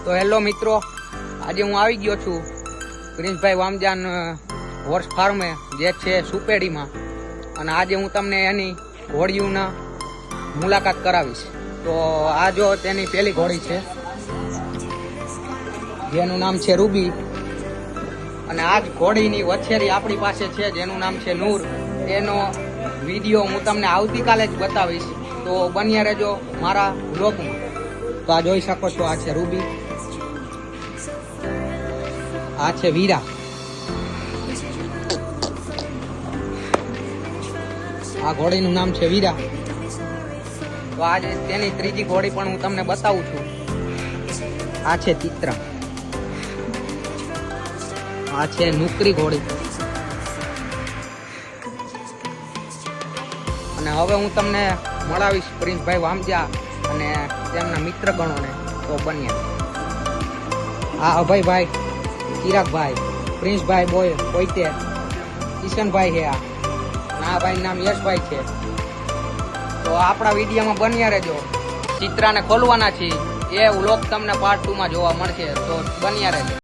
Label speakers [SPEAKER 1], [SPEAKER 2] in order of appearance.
[SPEAKER 1] તો હેલો મિત્રો, આજે હું આવી ગયો છું પ્રિન્સભાઈ વામજાન હોર્સ ફાર્મે જે છે સુપેડીમાં, અને આજે હું તમને એની ઘોડીઓના મુલાકાત કરાવીશ. તો આ જો તેની પહેલી ઘોડી છે જેનું નામ છે રૂબી, અને આ જ ઘોડીની વછેરી આપણી પાસે છે જેનું નામ છે નૂર. એનો વિડીયો હું તમને આવતીકાલે જ બતાવીશ, તો બન્યા રહેજો મારા બ્લોગમાં. તો આ જોઈ શકો છો, આ છે રૂબી, આ છે વીરા, આ ઘોડીનું નામ છે વીરા. તો આજે તેની ત્રીજી ઘોડી પણ હું તમને બતાવું છું. આ છે ચિત્રા, આ છે નુકરી ઘોડી. અને હવે હું તમને મળાવીશ પ્રિન્સભાઈ વામજા અને તેમના મિત્ર ગણોને. તો બન્યા આ અભયભાઈ, ચિરાગભાઈ, પ્રિન્સભાઈ બોય પોઈતે, કિશનભાઈ છે આ ભાઈ નામ યશભાઈ છે. તો આપણા વિડીયોમાં બન્યા રહેજો. ચિત્રાને ખોલવાના છે, એ વ્લોગ તમને પાર્ટ 2 માં જોવા મળશે, તો બન્યા રહેજો.